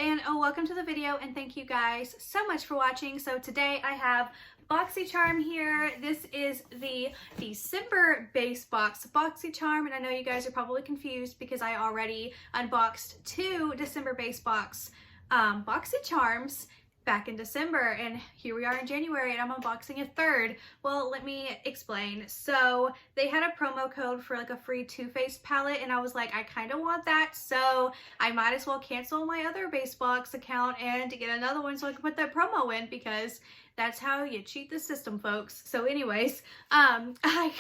and welcome to the video, and thank you guys so much for watching. So today I have Boxycharm here. This is the December base box Boxycharm, and I know you guys are probably confused because I already unboxed two December base box Boxycharms back in December, and here we are in January and I'm unboxing a third. Well, let me explain. So they had a promo code for like a free Too Faced palette, and I was like, I kind of want that, so I might as well cancel my other base box account and get another one so I can put that promo in, because that's how you cheat the system, folks. So anyways, I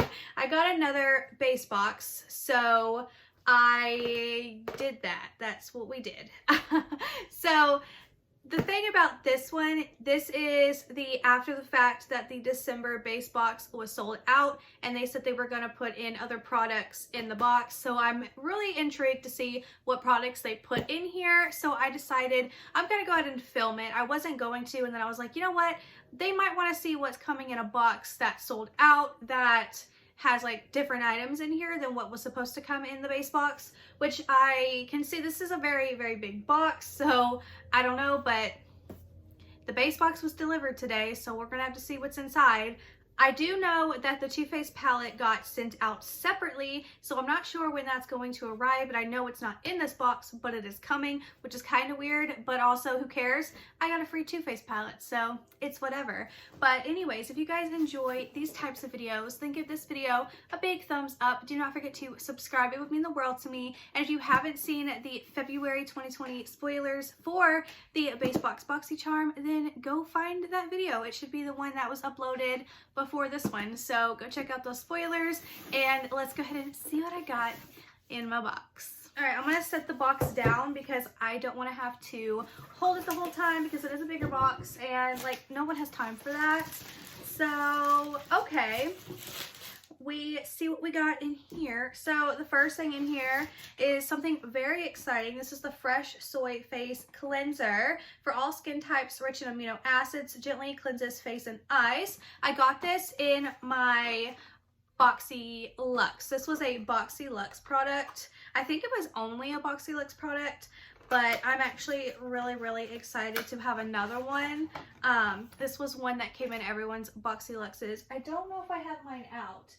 got another base box, so I did that. That's what we did. So the thing about this one, this is the after the fact that the December base box was sold out, and they said they were going to put in other products in the box. So I'm really intrigued to see what products they put in here. So I decided I'm going to go ahead and film it. I wasn't going to, and then I was like, you know what? They might want to see what's coming in a box that's sold out, that has like different items in here than what was supposed to come in the base box, which I can see this is a very, very big box. So I don't know, but the base box was delivered today, so we're gonna have to see what's inside. I do know that the Too Faced palette got sent out separately, so I'm not sure when that's going to arrive, but I know it's not in this box, but it is coming, which is kind of weird, but also who cares? I got a free Too Faced palette, so it's whatever. But anyways, if you guys enjoy these types of videos, then give this video a big thumbs up. Do not forget to subscribe. It would mean the world to me. And if you haven't seen the February 2020 spoilers for the base box Boxycharm, then go find that video. It should be the one that was uploaded before this one. So go check out those spoilers, and let's go ahead and see what I got in my box. All right, I'm gonna set the box down because I don't want to have to hold it the whole time, because it is a bigger box and like no one has time for that. So okay, we see what we got in here. So the first thing in here is something very exciting. This is the Fresh Soy Face Cleanser for all skin types, rich in amino acids, gently cleanses face and eyes. I got this in my Boxy Luxe. This was a Boxy Luxe product. I think it was only a Boxy Luxe product, but I'm actually really, really excited to have another one. This was one that came in everyone's Boxy Luxes. I don't know if I have mine out.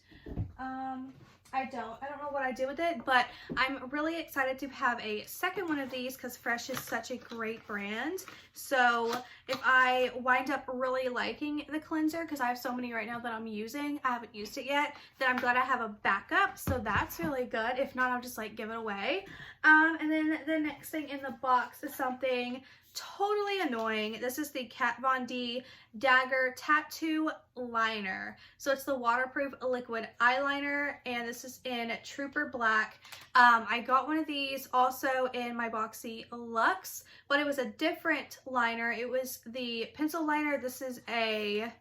I don't know what I did with it, but I'm really excited to have a second one of these because Fresh is such a great brand. So if I wind up really liking the cleanser, because I have so many right now that I'm using, I haven't used it yet, then I'm glad I have a backup. So that's really good. If not, I'll just like give it away. And then the next thing in the box is something totally annoying. This is the Kat Von D Dagger Tattoo Liner. So it's the waterproof liquid eyeliner, and this is in Trooper Black. I got one of these also in my Boxy Luxe, but it was a different liner. It was the pencil liner. This is a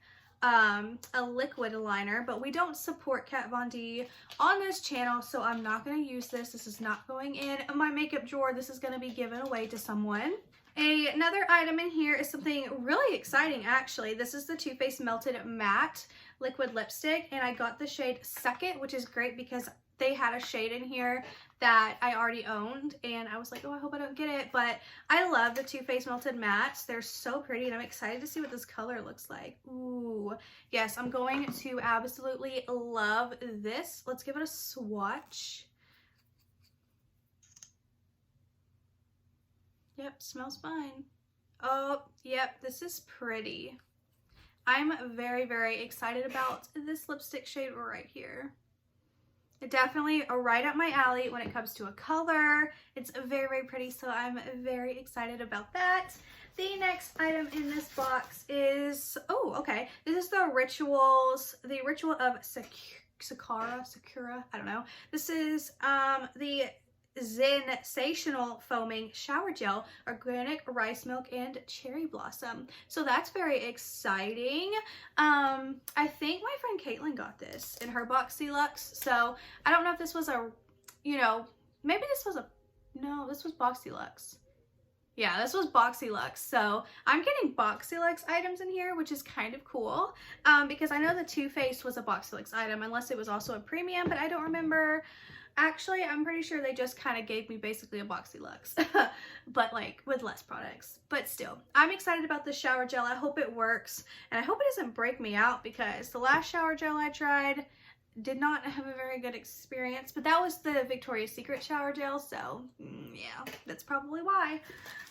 liquid liner, but we don't support Kat Von D on this channel, so I'm not going to use this. This is not going in my makeup drawer. This is going to be given away to someone. Another item in here is something really exciting, actually. This is the Too Faced Melted Matte Liquid Lipstick, and I got the shade Second, which is great because they had a shade in here that I already owned, and I was like, oh, I hope I don't get it. But I love the Too Faced Melted Mattes. They're so pretty, and I'm excited to see what this color looks like. Ooh, yes, I'm going to absolutely love this. Let's give it a swatch. Yep, smells fine. Oh, yep, this is pretty. I'm very, very excited about this lipstick shade right here. It definitely right up my alley when it comes to a color. It's very, very pretty, so I'm very excited about that. The next item in this box is, oh, okay. This is the Ritual of Sakura, I don't know. This is the Sensational Foaming Shower Gel, Organic Rice Milk and Cherry Blossom. So that's very exciting. I think my friend Caitlin got this in her Boxy Luxe. So I don't know if this was a, you know, maybe this was a, no, this was Boxy Luxe. Yeah, this was Boxy Luxe. So I'm getting Boxy Luxe items in here, which is kind of cool, because I know the Too Faced was a Boxy Luxe item, unless it was also a premium, but I don't remember. Actually, I'm pretty sure they just kind of gave me basically a Boxy Luxe, but like with less products. But still, I'm excited about this shower gel. I hope it works, and I hope it doesn't break me out, because the last shower gel I tried did not have a very good experience, but that was the Victoria's Secret shower gel, so yeah, that's probably why.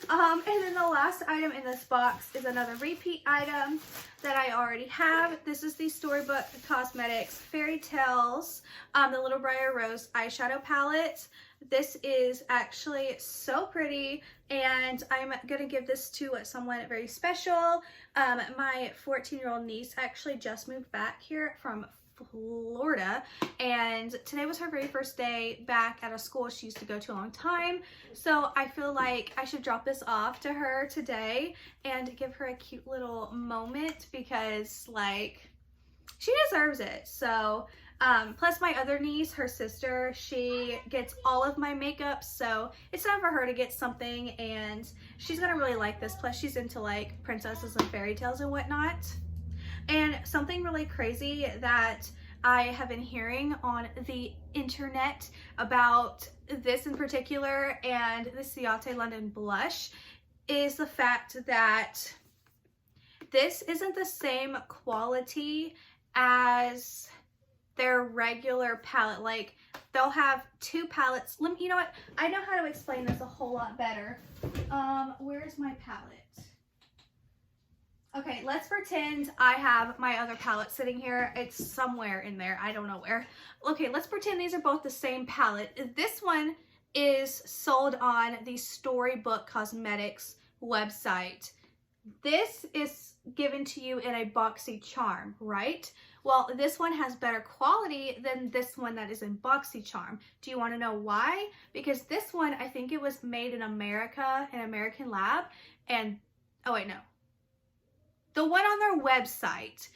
And then the last item in this box is another repeat item that I already have. This is the Storybook Cosmetics Fairy Tales, the Little Briar Rose eyeshadow palette. This is actually so pretty, and I'm gonna give this to someone very special. My 14-year-old niece actually just moved back here from Florida, and today was her very first day back at a school she used to go to a long time, so I feel like I should drop this off to her today and give her a cute little moment, because like she deserves it. So plus my other niece, her sister, she gets all of my makeup, so it's time for her to get something, and she's gonna really like this. Plus she's into like princesses and fairy tales and whatnot. And something really crazy that I have been hearing on the internet about this in particular, and the Ciate London blush, is the fact that this isn't the same quality as their regular palette. Like, they'll have two palettes. You know what? I know how to explain this a whole lot better. Where's my palette? Okay, let's pretend I have my other palette sitting here. It's somewhere in there. I don't know where. Okay, let's pretend these are both the same palette. This one is sold on the Storybook Cosmetics website. This is given to you in a Boxycharm, right? Well, this one has better quality than this one that is in Boxycharm. Do you want to know why? Because this one, I think it was made in America, an American lab, and, oh wait, no. The one on their website,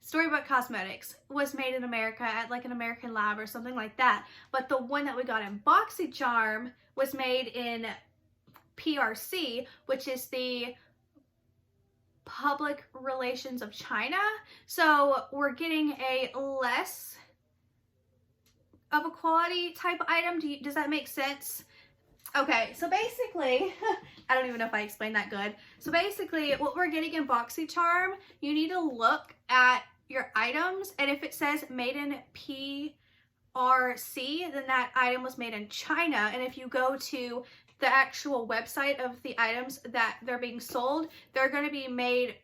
Storybook Cosmetics, was made in America at like an American lab or something like that. But the one that we got in Boxycharm was made in PRC, which is the Public Relations of China. So we're getting a less of a quality type item. Does that make sense? Okay, so basically, I don't even know if I explained that good. So basically, what we're getting in Boxycharm, you need to look at your items, and if it says made in PRC, then that item was made in China. And if you go to the actual website of the items that they're being sold, they're going to be made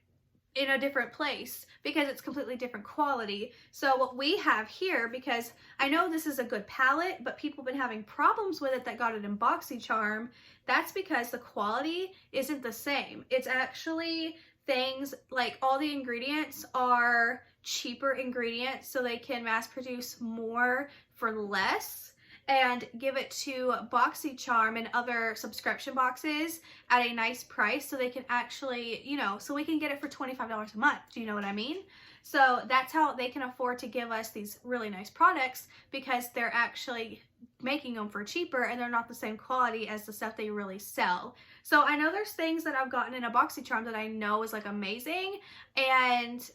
in a different place because it's completely different quality. So what we have here, because I know this is a good palette, but people have been having problems with it that got it in Boxycharm, that's because the quality isn't the same. It's actually things like all the ingredients are cheaper ingredients, so they can mass produce more for less and give it to Boxycharm and other subscription boxes at a nice price, so they can actually, you know, so we can get it for $25 a month. Do you know what I mean? So that's how they can afford to give us these really nice products, because they're actually making them for cheaper and they're not the same quality as the stuff they really sell. So I know there's things that I've gotten in a Boxycharm that I know is like amazing, and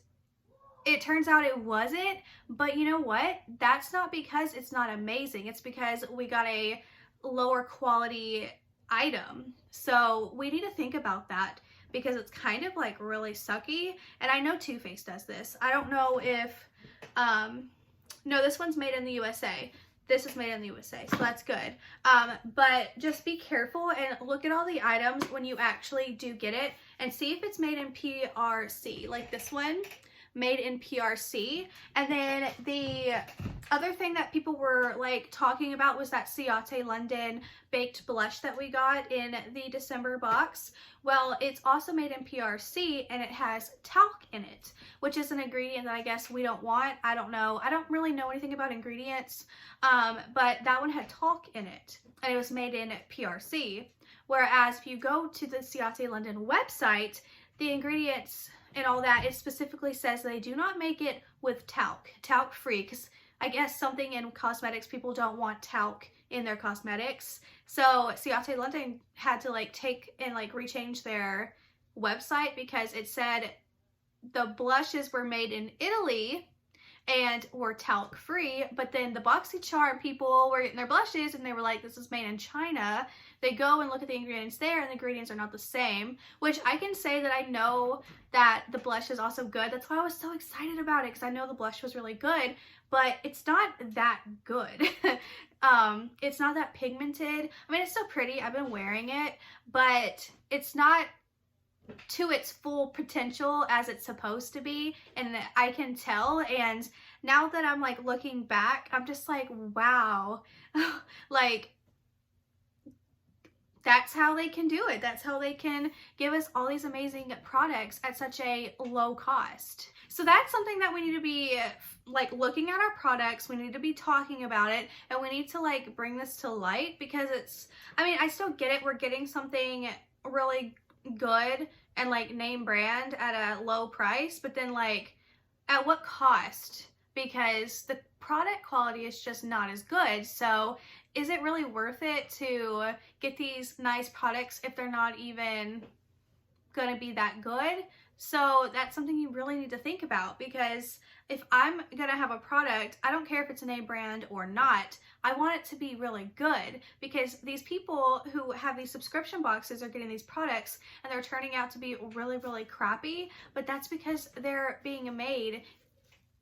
it turns out it wasn't. But you know what? That's not because it's not amazing. It's because we got a lower quality item. So we need to think about that, because it's kind of like really sucky. And I know Too Faced does this. I don't know if, no, this one's made in the USA. This is made in the USA, so that's good. But just be careful and look at all the items when you actually do get it, and see if it's made in PRC, like this one, made in PRC. And then the other thing that people were like talking about was that Ciate London baked blush that we got in the December box. Well, it's also made in PRC, and it has talc in it, which is an ingredient that I guess we don't want. I don't know. I don't really know anything about ingredients, but that one had talc in it, and it was made in PRC. Whereas if you go to the Ciate London website, the ingredients and all that, it specifically says they do not make it with talc free, because I guess something in cosmetics, people don't want talc in their cosmetics. So Ciate London had to like take and like rechange their website, because it said the blushes were made in Italy and were talc free, but then the Boxycharm people were getting their blushes and they were like, this is made in China. They go and look at the ingredients there and the ingredients are not the same, which I can say that I know that the blush is also good. That's why I was so excited about it, because I know the blush was really good, but it's not that good. It's not that pigmented. I mean, it's still pretty. I've been wearing it, but it's not to its full potential as it's supposed to be, and I can tell. And now that I'm like looking back, I'm just like, wow, like that's how they can do it. That's how they can give us all these amazing products at such a low cost. So that's something that we need to be like looking at our products. We need to be talking about it, and we need to like bring this to light, because it's, I mean, I still get it. We're getting something really good and like name brand at a low price, but then like at what cost? Because the product quality is just not as good. So is it really worth it to get these nice products if they're not even gonna be that good? So that's something you really need to think about, because if I'm gonna have a product, I don't care if it's a name brand or not, I want it to be really good, because these people who have these subscription boxes are getting these products and they're turning out to be really, really crappy, but that's because they're being made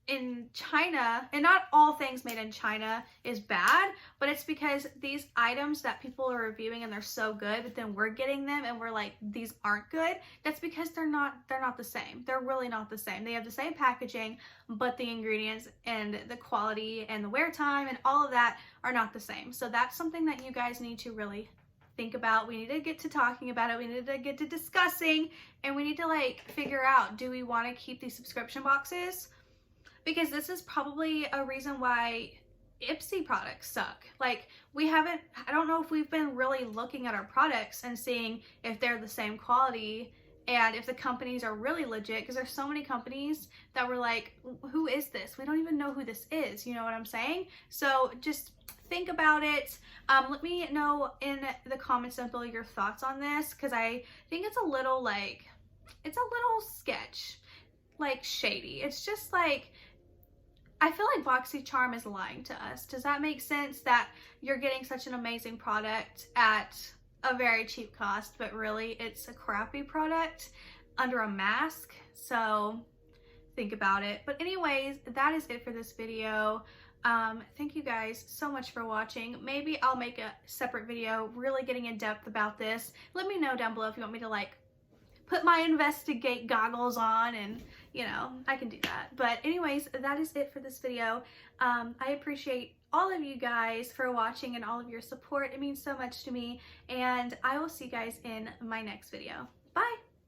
in China, and not all things made in China is bad, but it's because these items that people are reviewing and they're so good, but then we're getting them and we're like, these aren't good. That's because they're not the same. They're really not the same. They have the same packaging, but the ingredients and the quality and the wear time and all of that are not the same. So that's something that you guys need to really think about. We need to get to talking about it. We need to get to discussing, and we need to like figure out, do we want to keep these subscription boxes? Because this is probably a reason why IPSY products suck. Like, I don't know if we've been really looking at our products and seeing if they're the same quality and if the companies are really legit, because there's so many companies that were like, who is this? We don't even know who this is. You know what I'm saying? So just think about it. Let me know in the comments down below your thoughts on this, because I think it's a little like, it's a little sketch, like shady. It's just like, I feel like Boxycharm is lying to us. Does that make sense? That you're getting such an amazing product at a very cheap cost, but really it's a crappy product under a mask. So think about it. But anyways, that is it for this video. Thank you guys so much for watching. Maybe I'll make a separate video really getting in depth about this. Let me know down below if you want me to like put my investigate goggles on, and you know, I can do that. But anyways, that is it for this video. I appreciate all of you guys for watching and all of your support. It means so much to me, and I will see you guys in my next video. Bye!